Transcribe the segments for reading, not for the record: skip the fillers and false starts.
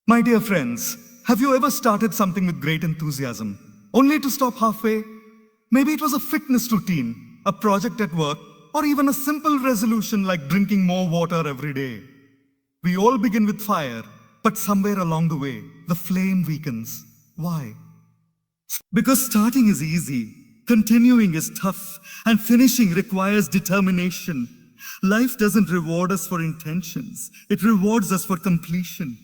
My dear friends, have you ever started something with great enthusiasm, only to stop halfway? Maybe it was a fitness routine, a project at work, or even a simple resolution like drinking more water every day. We all begin with fire, but somewhere along the way, the flame weakens. Why? Because starting is easy, continuing is tough, and finishing requires determination. Life doesn't reward us for intentions, it rewards us for completion.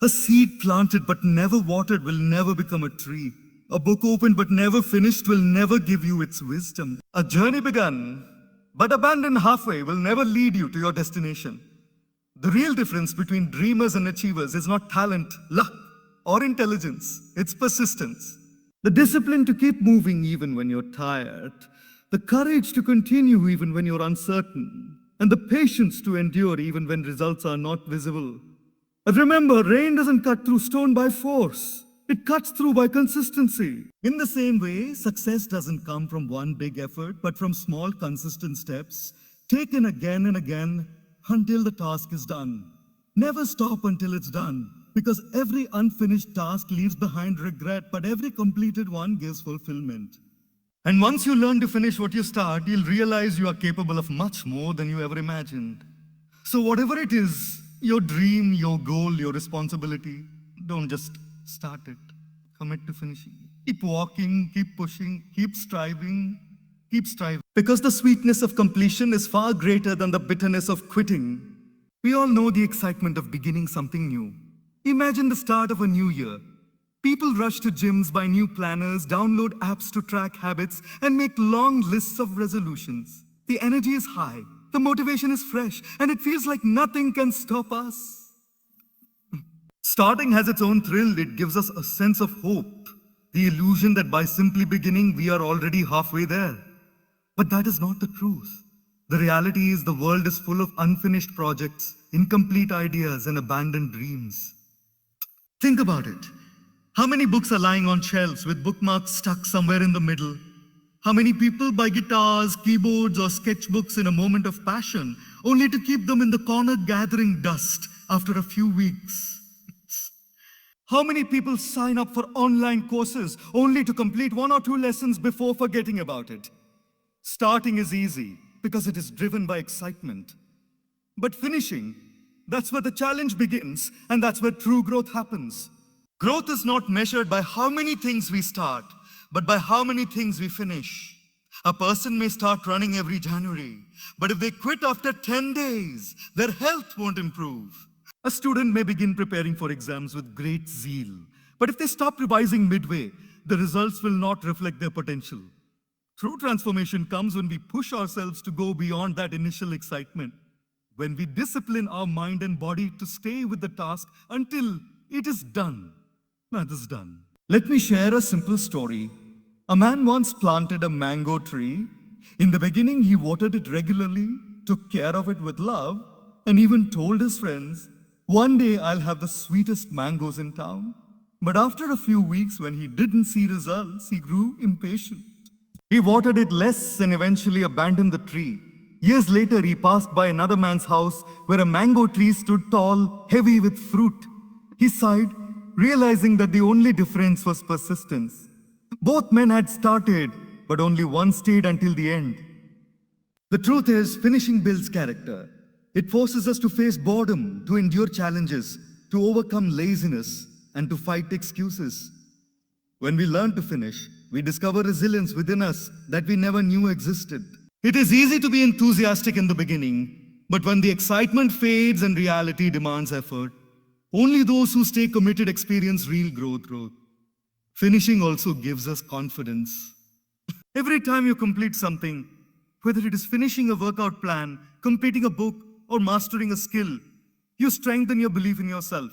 A seed planted but never watered will never become a tree. A book opened but never finished will never give you its wisdom. A journey begun but abandoned halfway will never lead you to your destination. The real difference between dreamers and achievers is not talent, luck, or intelligence. It's persistence. The discipline to keep moving even when you're tired. The courage to continue even when you're uncertain. And the patience to endure even when results are not visible. But remember, rain doesn't cut through stone by force. It cuts through by consistency. In the same way, success doesn't come from one big effort, but from small, consistent steps, taken again and again until the task is done. Never stop until it's done, because every unfinished task leaves behind regret, but every completed one gives fulfillment. And once you learn to finish what you start, you'll realize you are capable of much more than you ever imagined. So whatever it is, your dream, your goal, your responsibility, don't just start it. Commit to finishing. Keep walking, keep pushing, keep striving, keep striving. Because the sweetness of completion is far greater than the bitterness of quitting. We all know the excitement of beginning something new. Imagine the start of a new year. People rush to gyms, buy new planners, download apps to track habits, and make long lists of resolutions. The energy is high. The motivation is fresh, and it feels like nothing can stop us. Starting has its own thrill. It gives us a sense of hope, the illusion that by simply beginning, we are already halfway there. But that is not the truth. The reality is the world is full of unfinished projects, incomplete ideas, and abandoned dreams. Think about it. How many books are lying on shelves with bookmarks stuck somewhere in the middle? How many people buy guitars, keyboards, or sketchbooks in a moment of passion, only to keep them in the corner gathering dust after a few weeks? How many people sign up for online courses only to complete one or two lessons before forgetting about it? Starting is easy because it is driven by excitement. But finishing, that's where the challenge begins, and that's where true growth happens. Growth is not measured by how many things we start, but by how many things we finish. A person may start running every January, but if they quit after 10 days, their health won't improve. A student may begin preparing for exams with great zeal, but if they stop revising midway, the results will not reflect their potential. True transformation comes when we push ourselves to go beyond that initial excitement, when we discipline our mind and body to stay with the task until it is done. That is done. Let me share a simple story. A man once planted a mango tree. In the beginning, he watered it regularly, took care of it with love, and even told his friends, "One day I'll have the sweetest mangoes in town." But after a few weeks, when he didn't see results, he grew impatient. He watered it less and eventually abandoned the tree. Years later, he passed by another man's house where a mango tree stood tall, heavy with fruit. He sighed, realizing that the only difference was persistence. Both men had started, but only one stayed until the end. The truth is, finishing builds character. It forces us to face boredom, to endure challenges, to overcome laziness, and to fight excuses. When we learn to finish, we discover resilience within us that we never knew existed. It is easy to be enthusiastic in the beginning, but when the excitement fades and reality demands effort, only those who stay committed experience real growth. Finishing also gives us confidence. Every time you complete something, whether it is finishing a workout plan, completing a book, or mastering a skill, you strengthen your belief in yourself.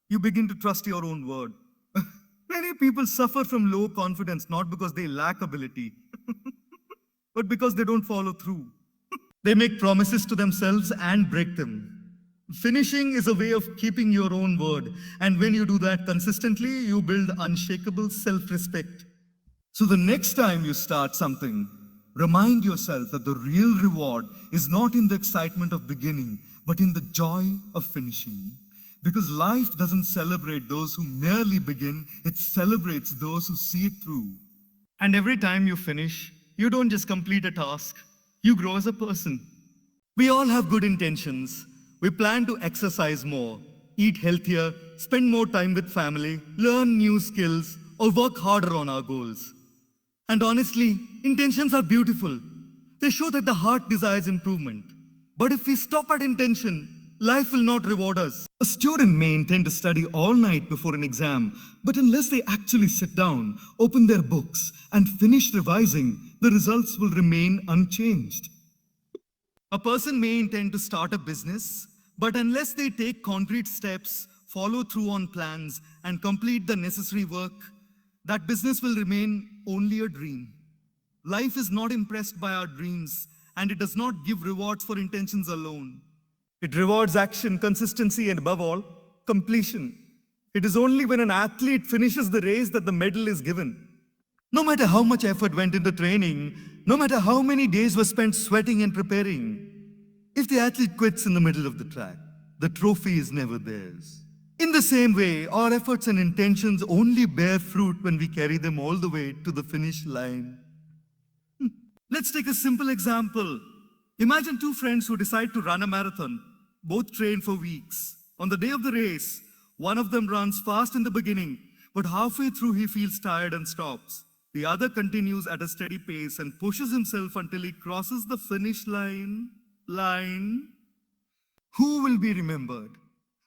You begin to trust your own word. Many people suffer from low confidence not because they lack ability, but because they don't follow through. They make promises to themselves and break them. Finishing is a way of keeping your own word, and when you do that consistently, you build unshakable self-respect. So the next time you start something, remind yourself that the real reward is not in the excitement of beginning, but in the joy of finishing. Because life doesn't celebrate those who merely begin, it celebrates those who see it through. And every time you finish, you don't just complete a task, you grow as a person. We all have good intentions. We plan to exercise more, eat healthier, spend more time with family, learn new skills, or work harder on our goals. And honestly, intentions are beautiful. They show that the heart desires improvement. But if we stop at intention, life will not reward us. A student may intend to study all night before an exam, but unless they actually sit down, open their books, and finish revising, the results will remain unchanged. A person may intend to start a business, but unless they take concrete steps, follow through on plans, and complete the necessary work, that business will remain only a dream. Life is not impressed by our dreams, and it does not give rewards for intentions alone. It rewards action, consistency, and above all, completion. It is only when an athlete finishes the race that the medal is given. No matter how much effort went into training, no matter how many days were spent sweating and preparing, if the athlete quits in the middle of the track, the trophy is never theirs. In the same way, our efforts and intentions only bear fruit when we carry them all the way to the finish line. Let's take a simple example. Imagine two friends who decide to run a marathon. Both train for weeks. On the day of the race, one of them runs fast in the beginning, but halfway through he feels tired and stops. The other continues at a steady pace and pushes himself until he crosses the finish line. Who will be remembered?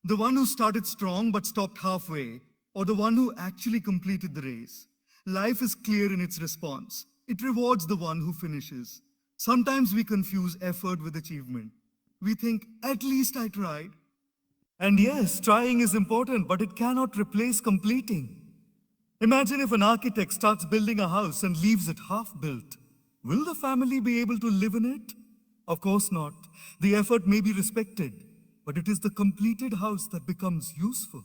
The one who started strong but stopped halfway, or the one who actually completed the race? Life is clear in its response. It rewards the one who finishes. Sometimes we confuse effort with achievement. We think, at least I tried. And yes, trying is important, but it cannot replace completing. Imagine if an architect starts building a house and leaves it half-built. Will the family be able to live in it? Of course not. The effort may be respected, but it is the completed house that becomes useful.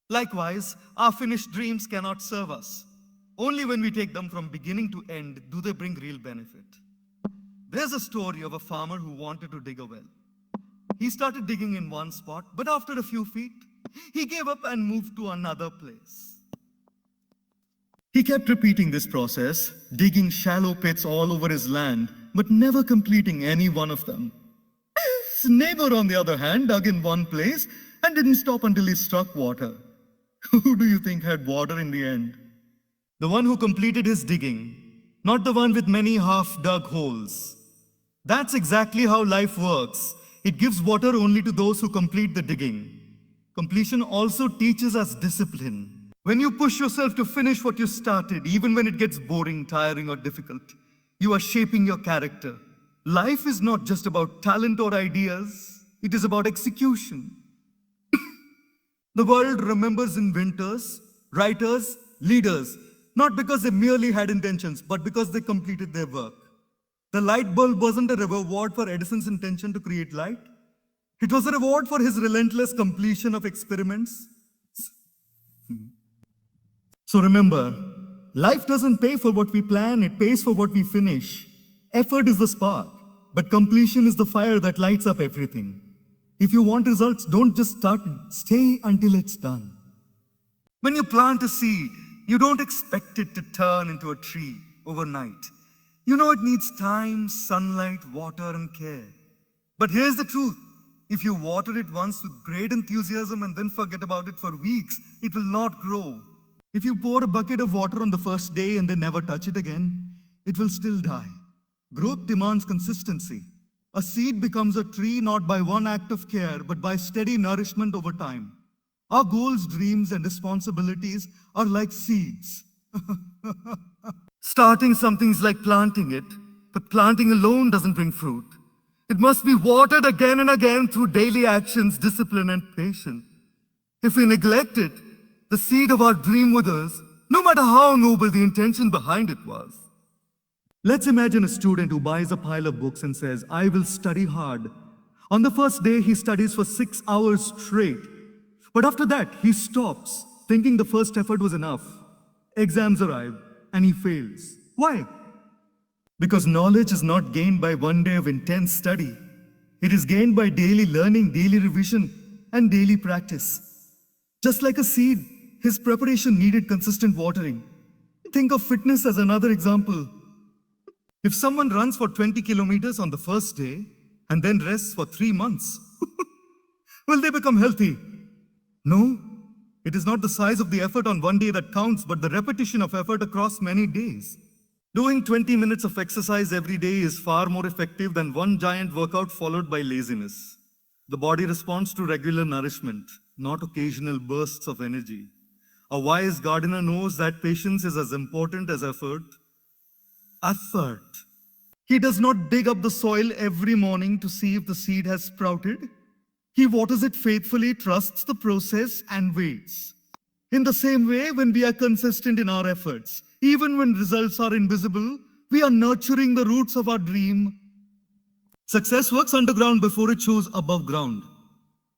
Likewise, our finished dreams cannot serve us. Only when we take them from beginning to end do they bring real benefit. There's a story of a farmer who wanted to dig a well. He started digging in one spot, but after a few feet, he gave up and moved to another place. He kept repeating this process, digging shallow pits all over his land, but never completing any one of them. His neighbor, on the other hand, dug in one place and didn't stop until he struck water. Who do you think had water in the end? The one who completed his digging, not the one with many half-dug holes. That's exactly how life works. It gives water only to those who complete the digging. Completion also teaches us discipline. When you push yourself to finish what you started, even when it gets boring, tiring, or difficult, you are shaping your character. Life is not just about talent or ideas. It is about execution. The world remembers inventors, writers, leaders, not because they merely had intentions, but because they completed their work. The light bulb wasn't a reward for Edison's intention to create light. It was a reward for his relentless completion of experiments. So remember, life doesn't pay for what we plan, it pays for what we finish. Effort is the spark, but completion is the fire that lights up everything. If you want results, don't just start it, stay until it's done. When you plant a seed, you don't expect it to turn into a tree overnight. You know it needs time, sunlight, water, and care. But here's the truth. If you water it once with great enthusiasm and then forget about it for weeks, it will not grow. If you pour a bucket of water on the first day and then never touch it again, it will still die. Growth demands consistency. A seed becomes a tree not by one act of care, but by steady nourishment over time. Our goals, dreams, and responsibilities are like seeds. Starting something is like planting it, but planting alone doesn't bring fruit. It must be watered again and again through daily actions, discipline, and patience. If we neglect it, the seed of our dream withers, no matter how noble the intention behind it was. Let's imagine a student who buys a pile of books and says, I will study hard. On the first day, he studies for 6 hours straight. But after that, he stops, thinking the first effort was enough. Exams arrive, and he fails. Why? Because knowledge is not gained by one day of intense study. It is gained by daily learning, daily revision, and daily practice. Just like a seed, his preparation needed consistent watering. Think of fitness as another example. If someone runs for 20 kilometers on the first day and then rests for 3 months, will they become healthy? No, it is not the size of the effort on one day that counts, but the repetition of effort across many days. Doing 20 minutes of exercise every day is far more effective than one giant workout followed by laziness. The body responds to regular nourishment, not occasional bursts of energy. A wise gardener knows that patience is as important as effort. Effort. He does not dig up the soil every morning to see if the seed has sprouted. He waters it faithfully, trusts the process, and waits. In the same way, when we are consistent in our efforts, even when results are invisible, we are nurturing the roots of our dream. Success works underground before it shows above ground.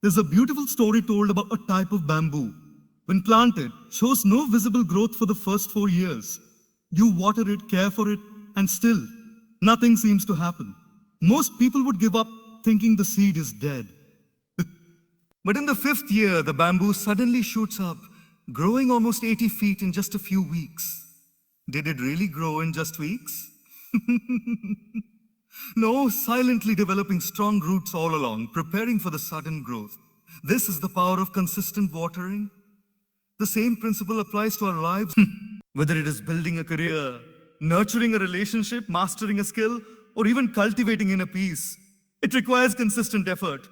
There's a beautiful story told about a type of bamboo. When planted, shows no visible growth for the first 4 years. You water it, care for it, and still, nothing seems to happen. Most people would give up thinking the seed is dead. But in the 5th year, the bamboo suddenly shoots up, growing almost 80 feet in just a few weeks. Did it really grow in just weeks? No, silently developing strong roots all along, preparing for the sudden growth. This is the power of consistent watering. The same principle applies to our lives. Whether it is building a career, nurturing a relationship, mastering a skill, or even cultivating inner peace, it requires consistent effort.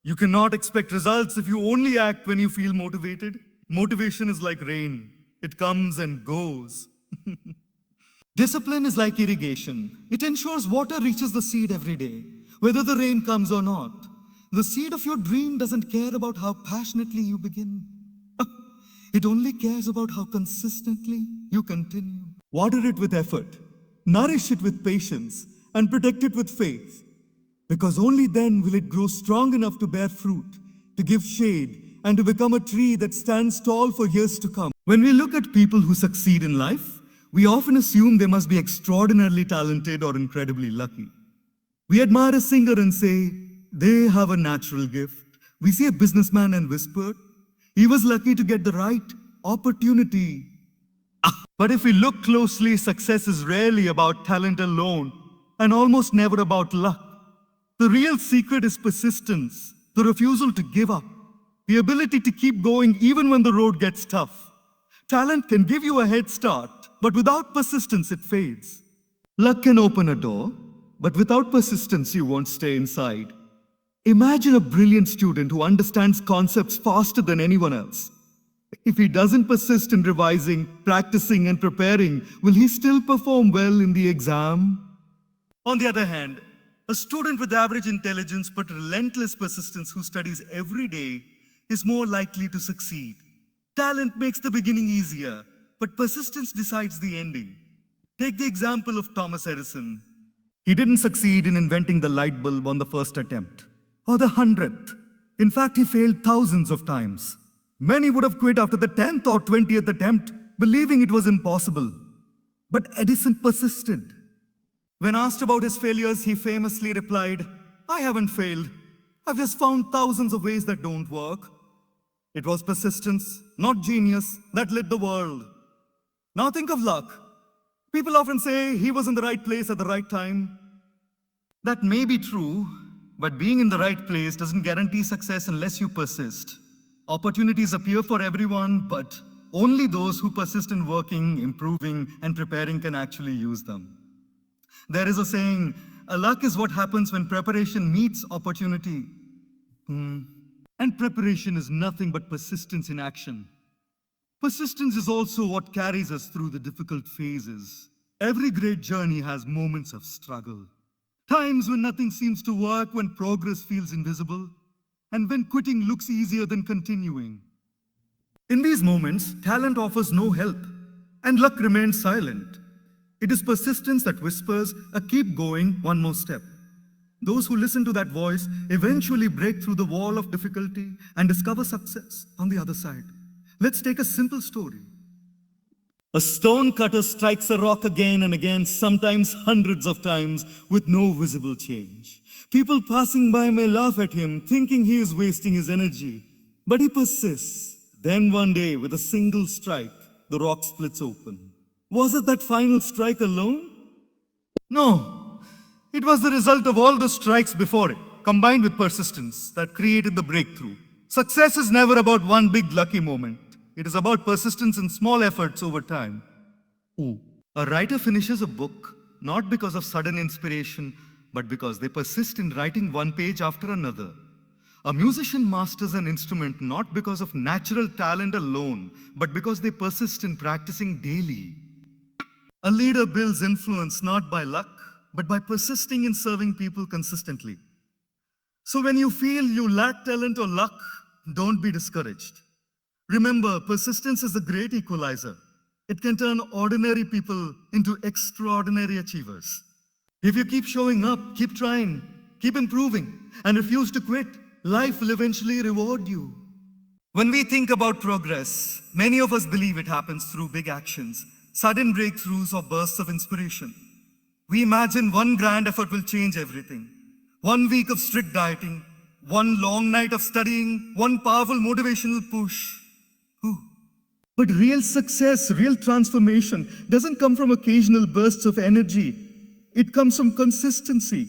You cannot expect results if you only act when you feel motivated. Motivation is like rain. It comes and goes. Discipline is like irrigation. It ensures water reaches the seed every day, whether the rain comes or not. The seed of your dream doesn't care about how passionately you begin. It only cares about how consistently you continue. Water it with effort, nourish it with patience, and protect it with faith. Because only then will it grow strong enough to bear fruit, to give shade, and to become a tree that stands tall for years to come. When we look at people who succeed in life, we often assume they must be extraordinarily talented or incredibly lucky. We admire a singer and say, they have a natural gift. We see a businessman and whisper, he was lucky to get the right opportunity. But if we look closely, success is rarely about talent alone and almost never about luck. The real secret is persistence, the refusal to give up, the ability to keep going even when the road gets tough. Talent can give you a head start, but without persistence, it fades. Luck can open a door, but without persistence, you won't stay inside. Imagine a brilliant student who understands concepts faster than anyone else. If he doesn't persist in revising, practicing, and preparing, will he still perform well in the exam? On the other hand, a student with average intelligence but relentless persistence who studies every day is more likely to succeed. Talent makes the beginning easier, but persistence decides the ending. Take the example of Thomas Edison. He didn't succeed in inventing the light bulb on the first attempt, or the 100th. In fact, he failed thousands of times. Many would have quit after the 10th or 20th attempt, believing it was impossible. But Edison persisted. When asked about his failures, he famously replied, I haven't failed. I've just found thousands of ways that don't work. It was persistence, not genius, that lit the world. Now think of luck. People often say he was in the right place at the right time. That may be true, but being in the right place doesn't guarantee success unless you persist. Opportunities appear for everyone, but only those who persist in working, improving, and preparing can actually use them. There is a saying, luck is what happens when preparation meets opportunity. And preparation is nothing but persistence in action. Persistence is also what carries us through the difficult phases. Every great journey has moments of struggle. Times when nothing seems to work, when progress feels invisible, and when quitting looks easier than continuing. In these moments, talent offers no help, and luck remains silent. It is persistence that whispers, keep going, one more step. Those who listen to that voice eventually break through the wall of difficulty and discover success on the other side. Let's take a simple story. A stone cutter strikes a rock again and again, sometimes hundreds of times, with no visible change. People passing by may laugh at him, thinking he is wasting his energy. But he persists. Then one day, with a single strike, the rock splits open. Was it that final strike alone? No. It was the result of all the strikes before it, combined with persistence, that created the breakthrough. Success is never about one big lucky moment. It is about persistence in small efforts over time. A writer finishes a book not because of sudden inspiration, but because they persist in writing one page after another. A musician masters an instrument not because of natural talent alone, but because they persist in practicing daily. A leader builds influence not by luck, but by persisting in serving people consistently. So when you feel you lack talent or luck, don't be discouraged. Remember, persistence is a great equalizer. It can turn ordinary people into extraordinary achievers. If you keep showing up, keep trying, keep improving, and refuse to quit, life will eventually reward you. When we think about progress, many of us believe it happens through big actions, sudden breakthroughs or bursts of inspiration. We imagine one grand effort will change everything. 1 week of strict dieting, one long night of studying, one powerful motivational push. But real success, real transformation doesn't come from occasional bursts of energy. It comes from consistency.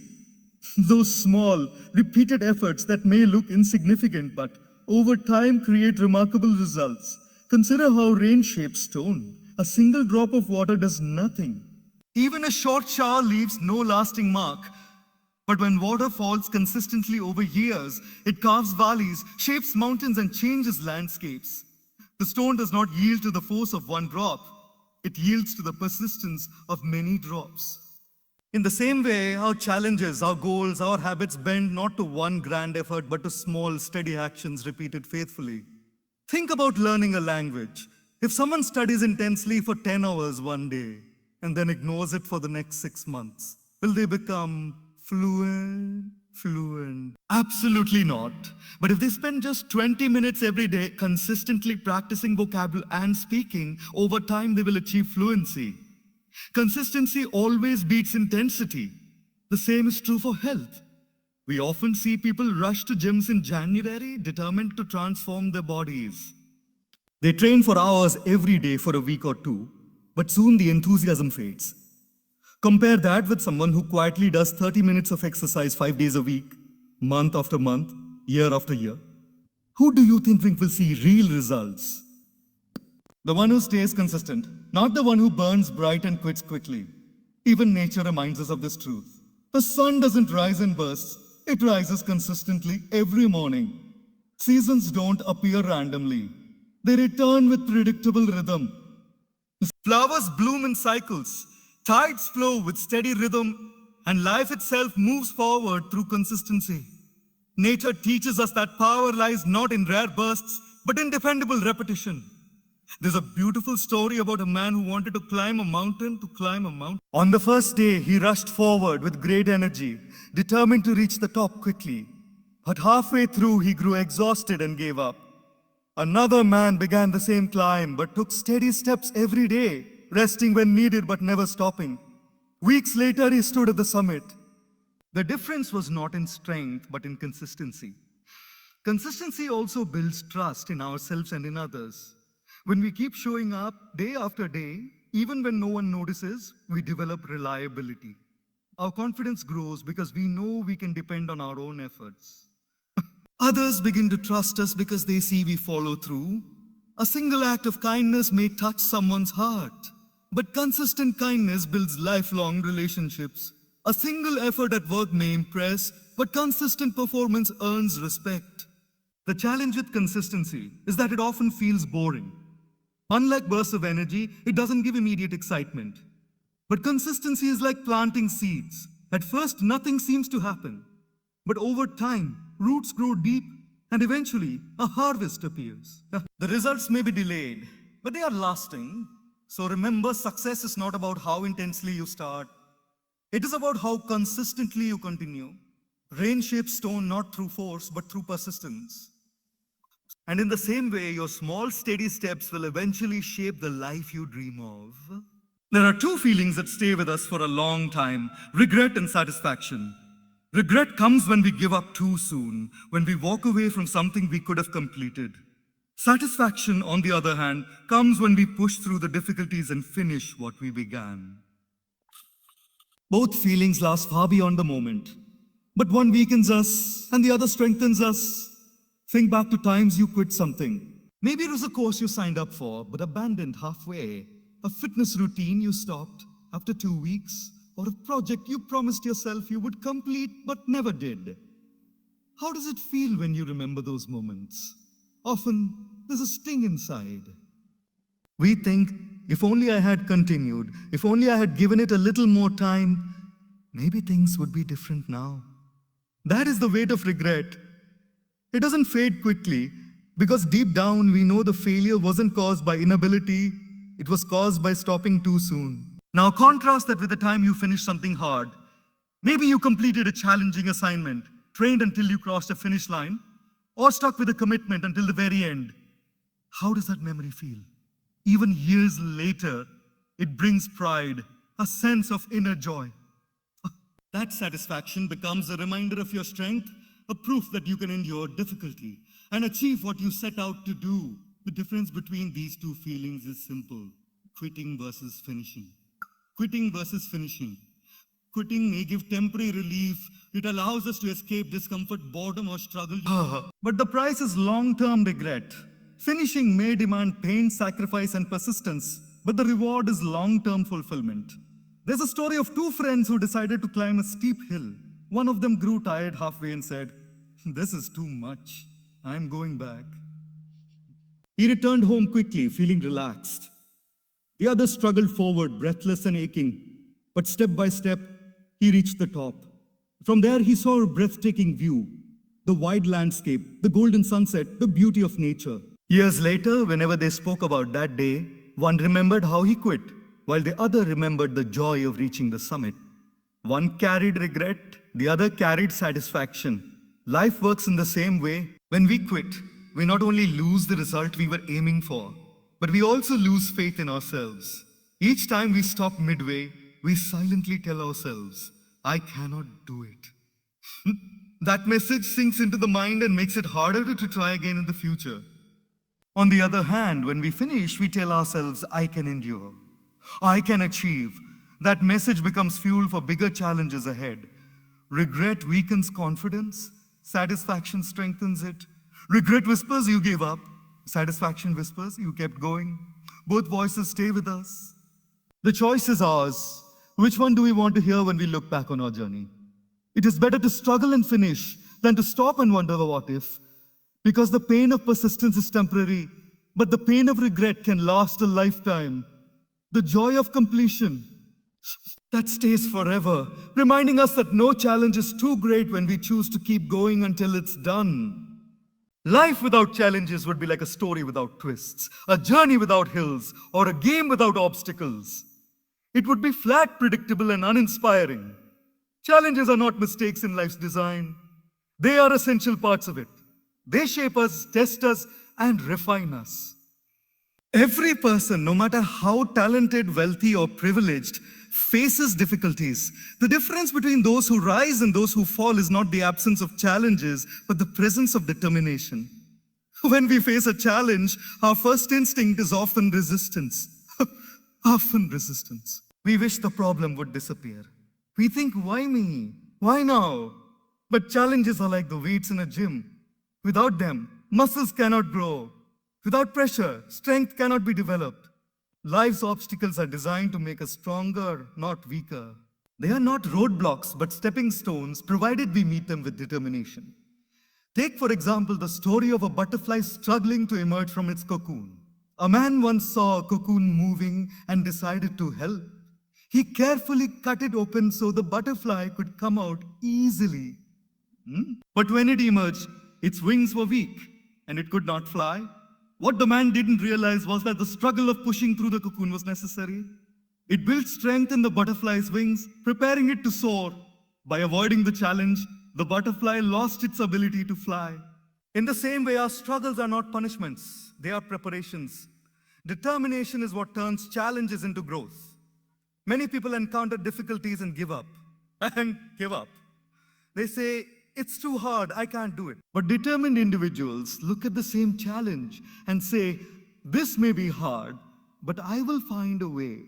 Those small, repeated efforts that may look insignificant but over time create remarkable results. Consider how rain shapes stone. A single drop of water does nothing. Even a short shower leaves no lasting mark. But when water falls consistently over years, it carves valleys, shapes mountains, and changes landscapes. The stone does not yield to the force of one drop. It yields to the persistence of many drops. In the same way, our challenges, our goals, our habits bend not to one grand effort, but to small, steady actions repeated faithfully. Think about learning a language. If someone studies intensely for 10 hours one day and then ignores it for the next 6 months, will they become fluent? Absolutely not. But if they spend just 20 minutes every day consistently practicing vocabulary and speaking, over time they will achieve fluency. Consistency always beats intensity. The same is true for health. We often see people rush to gyms in January, determined to transform their bodies. They train for hours every day for a week or two, but soon the enthusiasm fades. Compare that with someone who quietly does 30 minutes of exercise 5 days a week, month after month, year after year. Who do you think will see real results? The one who stays consistent, not the one who burns bright and quits quickly. Even nature reminds us of this truth. The sun doesn't rise in bursts, it rises consistently every morning. Seasons don't appear randomly. They return with predictable rhythm. Flowers bloom in cycles, tides flow with steady rhythm, and life itself moves forward through consistency. Nature teaches us that power lies not in rare bursts, but in dependable repetition. There's a beautiful story about a man who wanted to climb a mountain. On the first day, he rushed forward with great energy, determined to reach the top quickly. But halfway through, he grew exhausted and gave up. Another man began the same climb, but took steady steps every day, resting when needed but never stopping. Weeks later, he stood at the summit. The difference was not in strength, but in consistency. Consistency also builds trust in ourselves and in others. When we keep showing up day after day, even when no one notices, we develop reliability. Our confidence grows because we know we can depend on our own efforts. Others begin to trust us because they see we follow through. A single act of kindness may touch someone's heart, but consistent kindness builds lifelong relationships. A single effort at work may impress, but consistent performance earns respect. The challenge with consistency is that it often feels boring. Unlike bursts of energy, it doesn't give immediate excitement. But consistency is like planting seeds. At first, nothing seems to happen. But over time, roots grow deep, and eventually, a harvest appears. The results may be delayed, but they are lasting. So remember, success is not about how intensely you start. It is about how consistently you continue. Rain shapes stone not through force, but through persistence. And in the same way, your small, steady steps will eventually shape the life you dream of. There are two feelings that stay with us for a long time: regret and satisfaction. Regret comes when we give up too soon, when we walk away from something we could have completed. Satisfaction, on the other hand, comes when we push through the difficulties and finish what we began. Both feelings last far beyond the moment, but one weakens us and the other strengthens us. Think back to times you quit something. Maybe it was a course you signed up for but abandoned halfway, a fitness routine you stopped after 2 weeks, or a project you promised yourself you would complete but never did. How does it feel when you remember those moments? Often, there's a sting inside. We think, if only I had continued, if only I had given it a little more time, maybe things would be different now. That is the weight of regret. It doesn't fade quickly, because deep down we know the failure wasn't caused by inability, it was caused by stopping too soon. Now contrast that with the time you finished something hard. Maybe you completed a challenging assignment, trained until you crossed a finish line, or stuck with a commitment until the very end. How does that memory feel? Even years later, it brings pride, a sense of inner joy. That satisfaction becomes a reminder of your strength, a proof that you can endure difficulty and achieve what you set out to do. The difference between these two feelings is simple: quitting versus finishing. Quitting versus finishing. Quitting may give temporary relief. It allows us to escape discomfort, boredom, or struggle. But the price is long-term regret. Finishing may demand pain, sacrifice, and persistence, but the reward is long-term fulfillment. There's a story of two friends who decided to climb a steep hill. One of them grew tired halfway and said, "This is too much. I'm going back." He returned home quickly, feeling relaxed. The other struggled forward, breathless and aching, but step by step, he reached the top. From there, he saw a breathtaking view, the wide landscape, the golden sunset, the beauty of nature. Years later, whenever they spoke about that day, one remembered how he quit, while the other remembered the joy of reaching the summit. One carried regret, the other carried satisfaction. Life works in the same way. When we quit, we not only lose the result we were aiming for, but we also lose faith in ourselves. Each time we stop midway, we silently tell ourselves, "I cannot do it." That message sinks into the mind and makes it harder to try again in the future. On the other hand, when we finish, we tell ourselves, "I can endure. I can achieve." That message becomes fuel for bigger challenges ahead. Regret weakens confidence. Satisfaction strengthens it. Regret whispers you gave up. Satisfaction whispers you kept going. Both voices stay with us. The choice is ours. Which one do we want to hear when we look back on our journey? It is better to struggle and finish than to stop and wonder what if. Because the pain of persistence is temporary, but the pain of regret can last a lifetime. The joy of completion, that stays forever, reminding us that no challenge is too great when we choose to keep going until it's done. Life without challenges would be like a story without twists, a journey without hills, or a game without obstacles. It would be flat, predictable, and uninspiring. Challenges are not mistakes in life's design. They are essential parts of it. They shape us, test us, and refine us. Every person, no matter how talented, wealthy, or privileged, faces difficulties. The difference between those who rise and those who fall is not the absence of challenges, but the presence of determination. When we face a challenge, our first instinct is often resistance. Often resistance. We wish the problem would disappear. We think, "Why me? Why now?" But challenges are like the weights in a gym. Without them, muscles cannot grow. Without pressure, strength cannot be developed. Life's obstacles are designed to make us stronger, not weaker. They are not roadblocks, but stepping stones, provided we meet them with determination. Take, for example, the story of a butterfly struggling to emerge from its cocoon. A man once saw a cocoon moving and decided to help. He carefully cut it open so the butterfly could come out easily. But when it emerged, its wings were weak and it could not fly. What the man didn't realize was that the struggle of pushing through the cocoon was necessary. It built strength in the butterfly's wings, preparing it to soar. By avoiding the challenge, the butterfly lost its ability to fly. In the same way, our struggles are not punishments, they are preparations. Determination is what turns challenges into growth. Many people encounter difficulties and give up. They say, it's too hard, I can't do it. But determined individuals look at the same challenge and say, this may be hard, but I will find a way.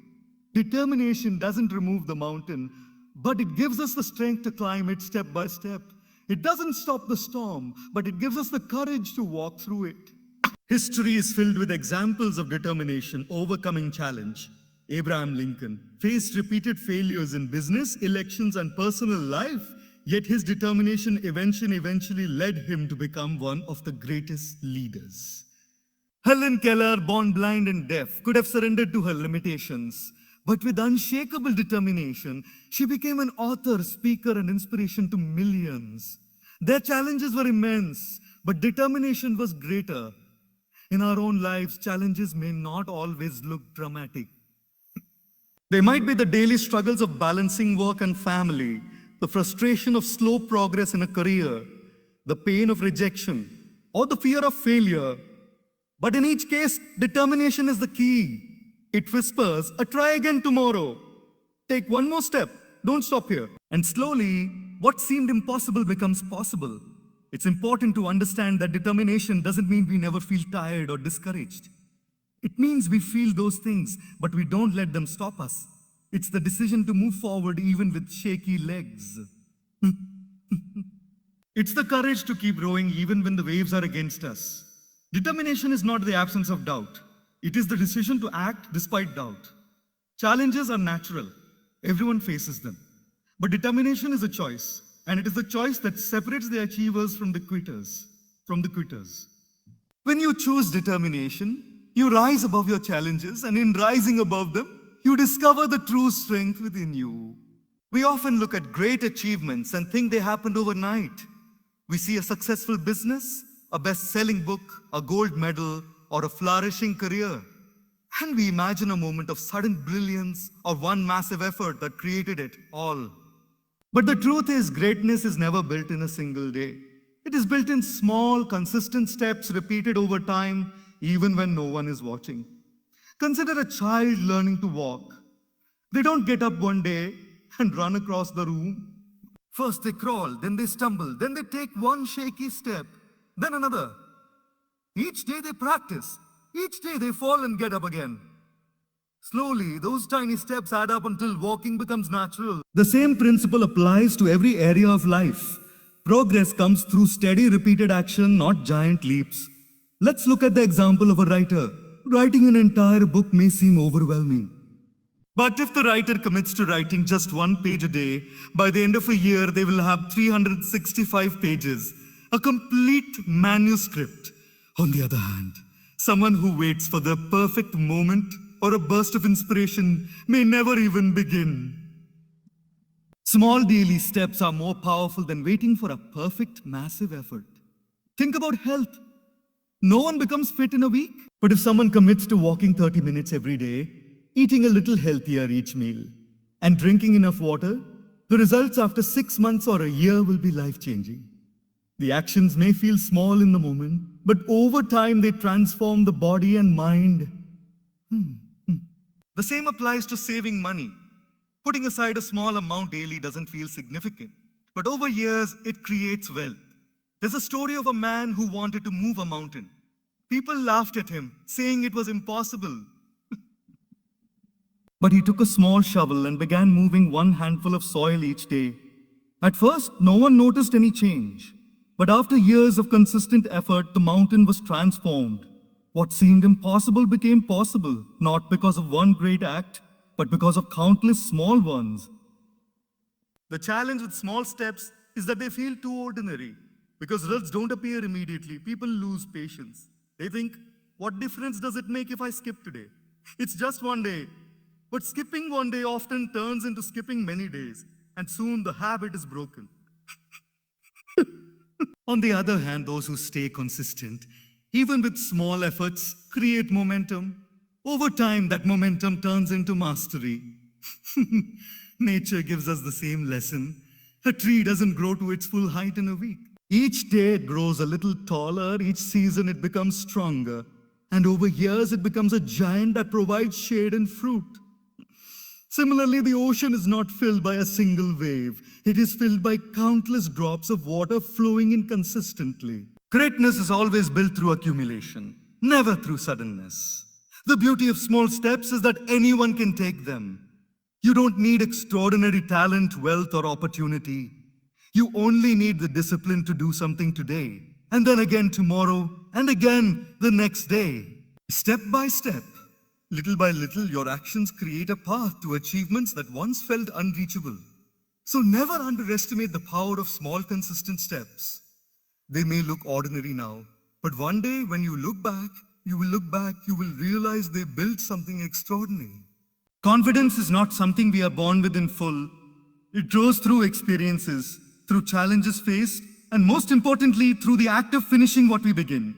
Determination doesn't remove the mountain, but it gives us the strength to climb it step by step. It doesn't stop the storm, but it gives us the courage to walk through it. History is filled with examples of determination overcoming challenge. Abraham Lincoln faced repeated failures in business, elections, and personal life, yet his determination eventually led him to become one of the greatest leaders. Helen Keller, born blind and deaf, could have surrendered to her limitations, but with unshakable determination, she became an author, speaker, and inspiration to millions. Their challenges were immense, but determination was greater. In our own lives, challenges may not always look dramatic. They might be the daily struggles of balancing work and family, the frustration of slow progress in a career, the pain of rejection, or the fear of failure. But in each case, determination is the key. It whispers, try again tomorrow. Take one more step. Don't stop here. And slowly, what seemed impossible becomes possible. It's important to understand that determination doesn't mean we never feel tired or discouraged. It means we feel those things, but we don't let them stop us. It's the decision to move forward even with shaky legs. It's the courage to keep rowing even when the waves are against us. Determination is not the absence of doubt. It is the decision to act despite doubt. Challenges are natural. Everyone faces them. But determination is a choice, and it is the choice that separates the achievers from the quitters. When you choose determination, you rise above your challenges, and in rising above them, you discover the true strength within you. We often look at great achievements and think they happened overnight. We see a successful business, a best-selling book, a gold medal, or a flourishing career. And we imagine a moment of sudden brilliance or one massive effort that created it all. But the truth is, greatness is never built in a single day. It is built in small, consistent steps repeated over time, even when no one is watching. Consider a child learning to walk. They don't get up one day and run across the room. First they crawl, then they stumble, then they take one shaky step, then another. Each day they practice. Each day they fall and get up again. Slowly, those tiny steps add up until walking becomes natural. The same principle applies to every area of life. Progress comes through steady, repeated action, not giant leaps. Let's look at the example of a writer. Writing an entire book may seem overwhelming. But if the writer commits to writing just one page a day, by the end of a year, they will have 365 pages, a complete manuscript. On the other hand, someone who waits for the perfect moment or a burst of inspiration may never even begin. Small daily steps are more powerful than waiting for a perfect, massive effort. Think about health. No one becomes fit in a week. But if someone commits to walking 30 minutes every day, eating a little healthier each meal, and drinking enough water, the results after 6 months or a year will be life-changing. The actions may feel small in the moment, but over time they transform the body and mind. The same applies to saving money. Putting aside a small amount daily doesn't feel significant, but over years it creates wealth. There's a story of a man who wanted to move a mountain. People laughed at him, saying it was impossible. But he took a small shovel and began moving one handful of soil each day. At first, no one noticed any change. But after years of consistent effort, the mountain was transformed. What seemed impossible became possible, not because of one great act, but because of countless small ones. The challenge with small steps is that they feel too ordinary. Because results don't appear immediately, people lose patience. They think, what difference does it make if I skip today? It's just one day. But skipping one day often turns into skipping many days, and soon the habit is broken. On the other hand, those who stay consistent, even with small efforts, create momentum. Over time, that momentum turns into mastery. Nature gives us the same lesson. A tree doesn't grow to its full height in a week. Each day it grows a little taller, each season it becomes stronger, and over years it becomes a giant that provides shade and fruit. Similarly, the ocean is not filled by a single wave. It is filled by countless drops of water flowing inconsistently. Greatness is always built through accumulation, never through suddenness. The beauty of small steps is that anyone can take them. You don't need extraordinary talent, wealth, or opportunity. You only need the discipline to do something today, and then again tomorrow, and again the next day. Step by step, little by little, your actions create a path to achievements that once felt unreachable. So never underestimate the power of small, consistent steps. They may look ordinary now, but one day when you look back, you will realize they built something extraordinary. Confidence is not something we are born with in full. It grows through experiences, through challenges faced, and most importantly, through the act of finishing what we begin.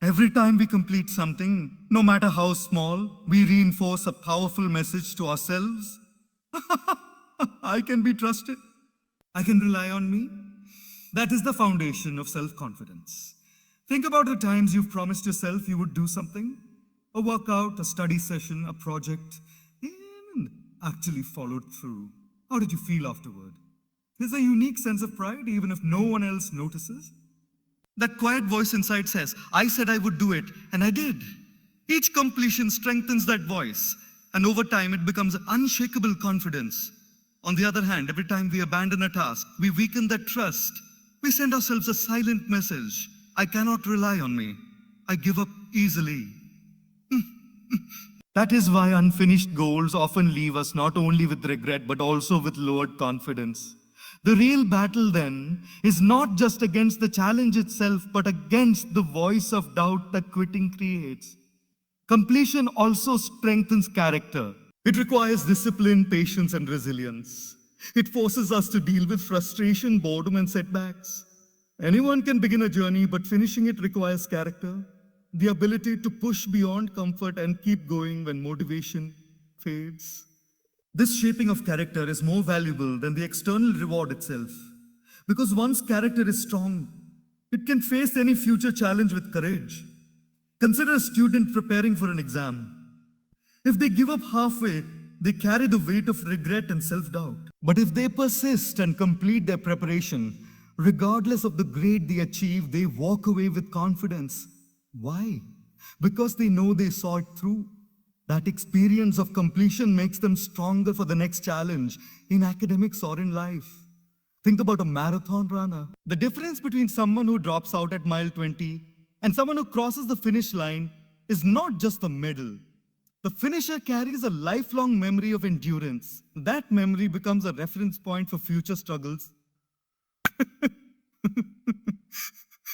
Every time we complete something, no matter how small, we reinforce a powerful message to ourselves. I can be trusted. I can rely on me. That is the foundation of self-confidence. Think about the times you've promised yourself you would do something, a workout, a study session, a project, and actually followed through. How did you feel afterward? There's a unique sense of pride even if no one else notices. That quiet voice inside says, I said I would do it, and I did. Each completion strengthens that voice, and over time it becomes unshakable confidence. On the other hand, every time we abandon a task, we weaken that trust. We send ourselves a silent message. I cannot rely on me. I give up easily. That is why unfinished goals often leave us not only with regret, but also with lowered confidence. The real battle then is not just against the challenge itself, but against the voice of doubt that quitting creates. Completion also strengthens character. It requires discipline, patience, and resilience. It forces us to deal with frustration, boredom, and setbacks. Anyone can begin a journey, but finishing it requires character, the ability to push beyond comfort and keep going when motivation fades. This shaping of character is more valuable than the external reward itself. Because once character is strong, it can face any future challenge with courage. Consider a student preparing for an exam. If they give up halfway, they carry the weight of regret and self-doubt. But if they persist and complete their preparation, regardless of the grade they achieve, they walk away with confidence. Why? Because they know they saw it through. That experience of completion makes them stronger for the next challenge in academics or in life. Think about a marathon runner. The difference between someone who drops out at mile 20 and someone who crosses the finish line is not just the medal. The finisher carries a lifelong memory of endurance. That memory becomes a reference point for future struggles.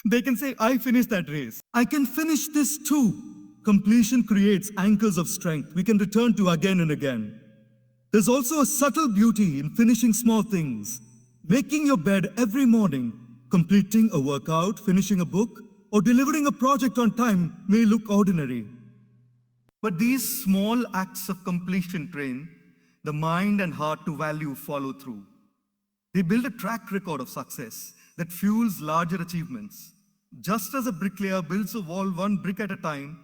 They can say, I finished that race. I can finish this too. Completion creates anchors of strength we can return to again and again. There's also a subtle beauty in finishing small things. Making your bed every morning, completing a workout, finishing a book, or delivering a project on time may look ordinary. But these small acts of completion train the mind and heart to value follow through. They build a track record of success that fuels larger achievements. Just as a bricklayer builds a wall one brick at a time,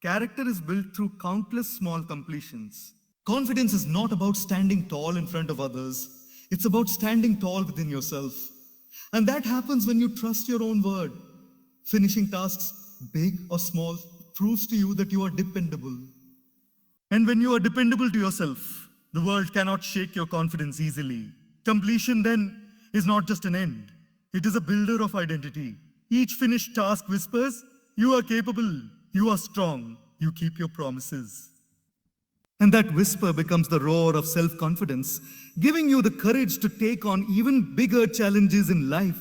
character is built through countless small completions. Confidence is not about standing tall in front of others. It's about standing tall within yourself. And that happens when you trust your own word. Finishing tasks, big or small, proves to you that you are dependable. And when you are dependable to yourself, the world cannot shake your confidence easily. Completion then is not just an end. It is a builder of identity. Each finished task whispers, you are capable. You are strong. You keep your promises. And that whisper becomes the roar of self-confidence, giving you the courage to take on even bigger challenges in life.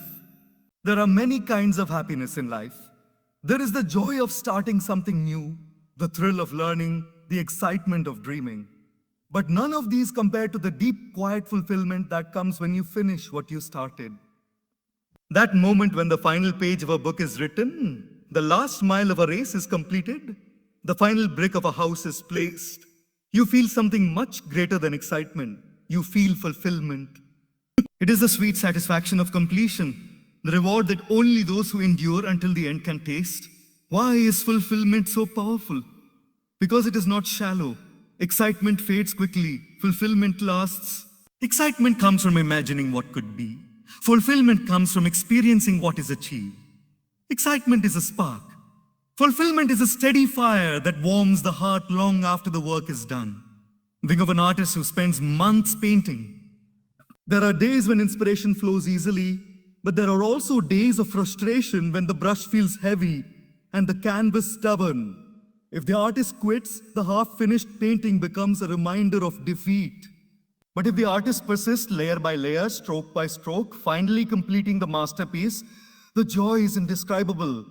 There are many kinds of happiness in life. There is the joy of starting something new, the thrill of learning, the excitement of dreaming. But none of these compare to the deep, quiet fulfillment that comes when you finish what you started. That moment when the final page of a book is written, the last mile of a race is completed, the final brick of a house is placed. You feel something much greater than excitement. You feel fulfillment. It is the sweet satisfaction of completion, the reward that only those who endure until the end can taste. Why is fulfillment so powerful? Because it is not shallow. Excitement fades quickly, fulfillment lasts. Excitement comes from imagining what could be. Fulfillment comes from experiencing what is achieved. Excitement is a spark. Fulfillment is a steady fire that warms the heart long after the work is done. Think of an artist who spends months painting. There are days when inspiration flows easily, but there are also days of frustration when the brush feels heavy and the canvas stubborn. If the artist quits, the half-finished painting becomes a reminder of defeat. But if the artist persists layer by layer, stroke by stroke, finally completing the masterpiece, the joy is indescribable.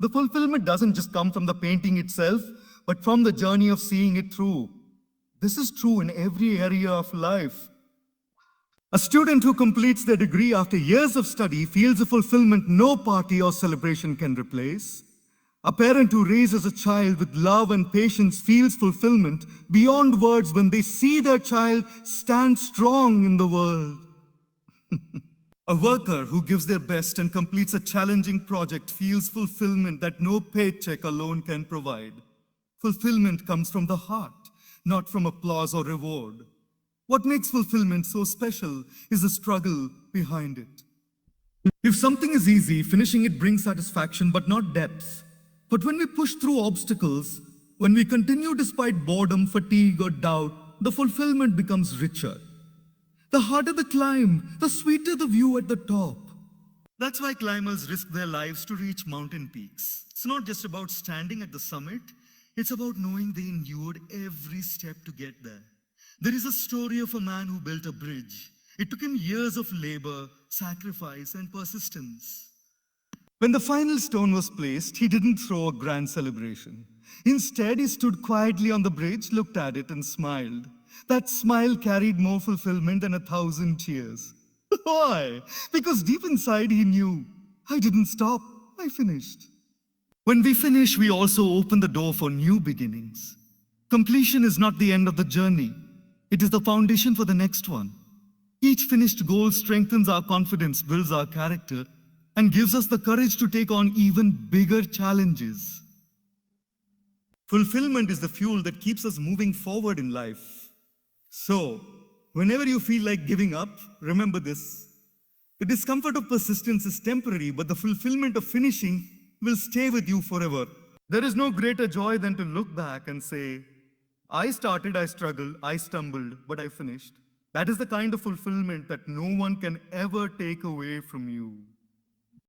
The fulfillment doesn't just come from the painting itself, but from the journey of seeing it through. This is true in every area of life. A student who completes their degree after years of study feels a fulfillment no party or celebration can replace. A parent who raises a child with love and patience feels fulfillment beyond words when they see their child stand strong in the world. A worker who gives their best and completes a challenging project feels fulfillment that no paycheck alone can provide. Fulfillment comes from the heart, not from applause or reward. What makes fulfillment so special is the struggle behind it. If something is easy, finishing it brings satisfaction but not depth. But when we push through obstacles, when we continue despite boredom, fatigue, or doubt, the fulfillment becomes richer. The harder the climb, the sweeter the view at the top. That's why climbers risk their lives to reach mountain peaks. It's not just about standing at the summit, it's about knowing they endured every step to get there. There is a story of a man who built a bridge. It took him years of labor, sacrifice, and persistence. When the final stone was placed, he didn't throw a grand celebration. Instead, he stood quietly on the bridge, looked at it, and smiled. That smile carried more fulfillment than 1,000 cheers. Why? Because deep inside he knew, I didn't stop, I finished. When we finish, we also open the door for new beginnings. Completion is not the end of the journey. It is the foundation for the next one. Each finished goal strengthens our confidence, builds our character, and gives us the courage to take on even bigger challenges. Fulfillment is the fuel that keeps us moving forward in life. So, whenever you feel like giving up, remember this. The discomfort of persistence is temporary, but the fulfillment of finishing will stay with you forever. There is no greater joy than to look back and say, I started, I struggled, I stumbled, but I finished. That is the kind of fulfillment that no one can ever take away from you.